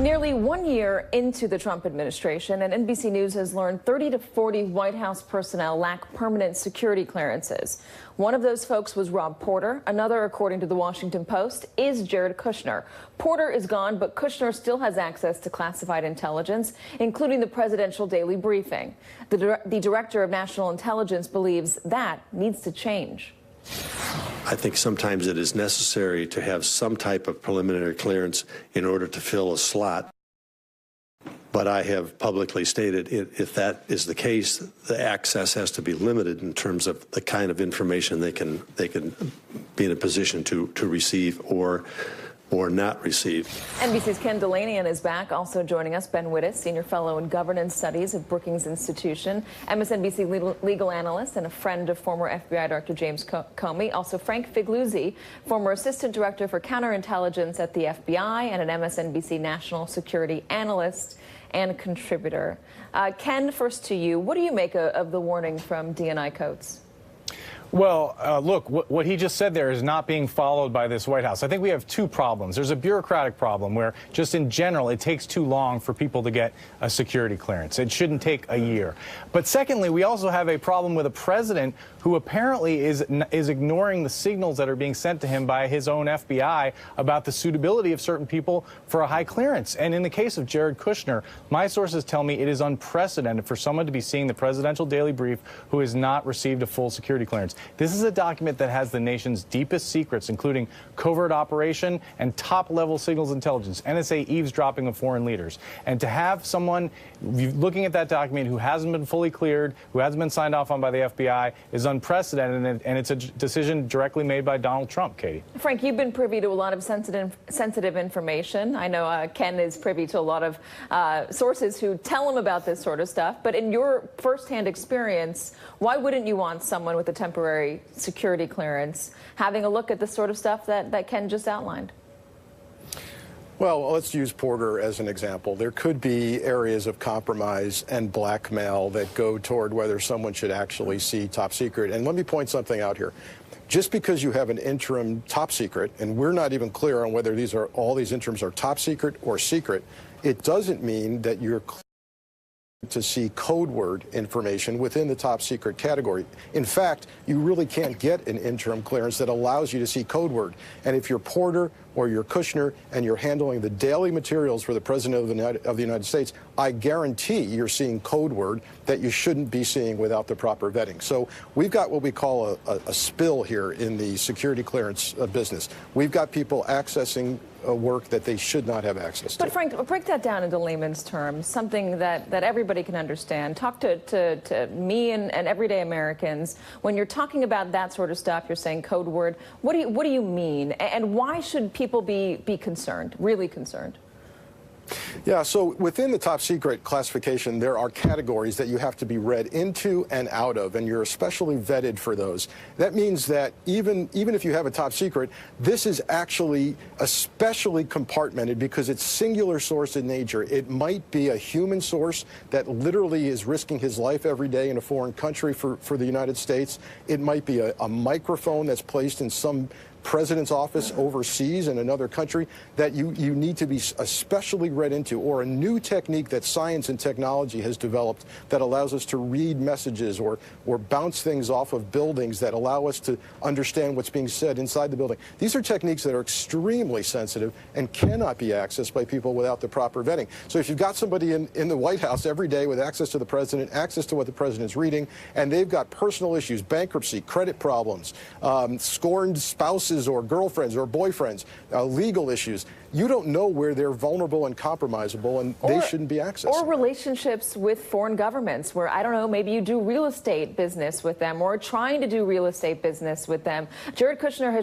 Nearly 1 year into the Trump administration, and NBC News has learned 30 to 40 White House personnel lack permanent security clearances. One of those folks was Rob Porter. Another, according to the Washington Post, is Jared Kushner. Porter is gone, but Kushner still has access to classified intelligence, including the presidential daily briefing. The director of national intelligence believes that needs to change. I think sometimes it is necessary to have some type of preliminary clearance in order to fill a slot. But I have publicly stated if that is the case, the access has to be limited in terms of the kind of information they can be in a position to receive or not receive. NBC's Ken Delanian is back. Also joining us, Ben Wittes, Senior Fellow in Governance Studies at Brookings Institution, MSNBC legal analyst and a friend of former FBI Director James Comey. Also Frank Figliuzzi, former Assistant Director for Counterintelligence at the FBI and an MSNBC National Security Analyst and contributor. Ken, first to you. What do you make of the warning from DNI Coates? Well, look, what he just said there is not being followed by this White House. I think we have two problems. There's a bureaucratic problem where just in general it takes too long for people to get a security clearance. It shouldn't take a year. But secondly, we also have a problem with a president who apparently is ignoring the signals that are being sent to him by his own FBI about the suitability of certain people for a high clearance. And in the case of Jared Kushner, my sources tell me it is unprecedented for someone to be seeing the presidential daily brief who has not received a full security clearance. This is a document that has the nation's deepest secrets, including covert operation and top-level signals intelligence, NSA eavesdropping of foreign leaders. And to have someone looking at that document who hasn't been fully cleared, who hasn't been signed off on by the FBI, is unprecedented, and it's a decision directly made by Donald Trump, Katie. Frank, you've been privy to a lot of sensitive information. I know Ken is privy to a lot of sources who tell him about this sort of stuff. But in your firsthand experience, why wouldn't you want someone with a temporary security clearance having a look at the sort of stuff that Ken just outlined? Well, let's use Porter as an example. There could be areas of compromise and blackmail that go toward whether someone should actually see top secret. And let me point something out here. Just because you have an interim top secret, and we're not even clear on whether all these interims are top secret or secret, it doesn't mean that you're to see code word information within the top secret category. In fact, you really can't get an interim clearance that allows you to see code word. And if you're Porter or you're Kushner and you're handling the daily materials for the President of the United States, I guarantee you're seeing code word that you shouldn't be seeing without the proper vetting. So we've got what we call a spill here in the security clearance business. We've got people accessing work that they should not have access to. But Frank, break that down into layman's terms, something that everybody can understand. Talk to me and everyday Americans. When you're talking about that sort of stuff, you're saying code word. What do you mean? And why should people be concerned, really concerned? Yeah, so within the top secret classification, there are categories that you have to be read into and out of, and you're especially vetted for those. That means that even if you have a top secret, this is actually especially compartmented because it's singular source in nature. It might be a human source that literally is risking his life every day in a foreign country for the United States. It might be a microphone that's placed in some president's office overseas in another country that you need to be especially read into, or a new technique that science and technology has developed that allows us to read messages or bounce things off of buildings that allow us to understand what's being said inside the building. These are techniques that are extremely sensitive and cannot be accessed by people without the proper vetting. So if you've got somebody in the White House every day with access to the president, access to what the president's reading, and they've got personal issues, bankruptcy, credit problems, scorned spouses or girlfriends or boyfriends, legal issues, you don't know where they're vulnerable and compromisable, and they shouldn't be accessed. Or relationships with foreign governments where, I don't know, maybe you do real estate business with them or trying to do real estate business with them. Jared Kushner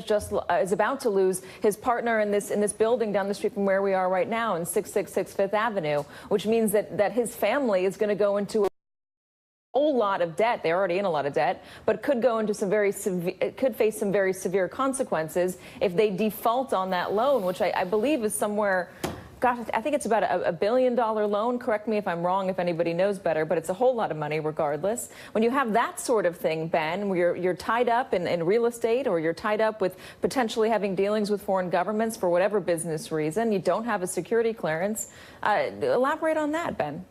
is about to lose his partner in this building down the street from where we are right now in 666 Fifth Avenue, which means that his family is going to go into a whole lot of debt. They're already in a lot of debt, but could go into some could face some very severe consequences if they default on that loan, which I believe is somewhere gosh, I think it's about a $1 billion loan. Correct me if I'm wrong, if anybody knows better, but it's a whole lot of money regardless. When you have that sort of thing, Ben, where you're tied up in real estate, or you're tied up with potentially having dealings with foreign governments for whatever business reason, you don't have a security clearance. Elaborate on that, Ben.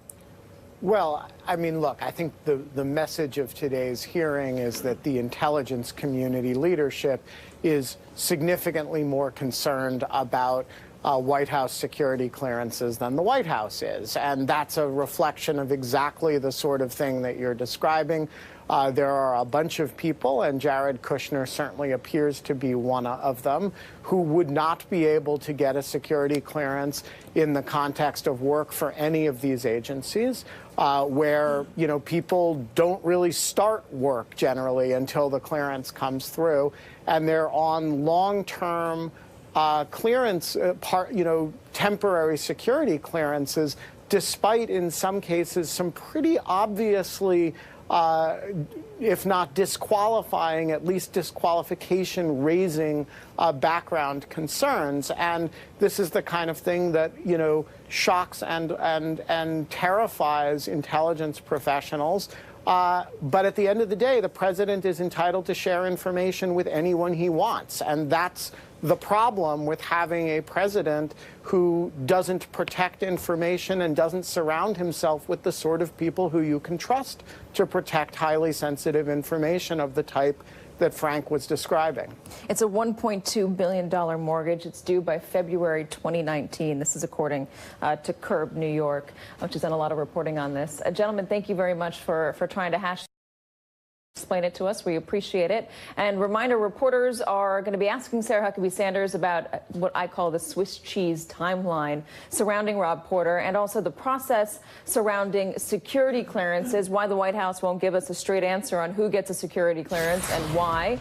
Well, I mean, look, I think the message of today's hearing is that the intelligence community leadership is significantly more concerned about White House security clearances than the White House is. And that's a reflection of exactly the sort of thing that you're describing. There are a bunch of people, and Jared Kushner certainly appears to be one of them, who would not be able to get a security clearance in the context of work for any of these agencies, where, you know, people don't really start work generally until the clearance comes through, and they're on long-term clearance, temporary security clearances, despite in some cases some pretty obviously, if not disqualifying, at least disqualification raising background concerns. And this is the kind of thing that, you know, shocks and terrifies intelligence professionals. But at the end of the day, the president is entitled to share information with anyone he wants. And that's the problem with having a president who doesn't protect information and doesn't surround himself with the sort of people who you can trust to protect highly sensitive information of the type that Frank was describing. It's a $1.2 billion mortgage. It's due by February 2019. This is according to Curb New York, which has done a lot of reporting on this. Gentlemen, thank you very much for trying to explain it to us. We appreciate it. And reminder, reporters are going to be asking Sarah Huckabee Sanders about what I call the Swiss cheese timeline surrounding Rob Porter, and also the process surrounding security clearances, why the White House won't give us a straight answer on who gets a security clearance and why.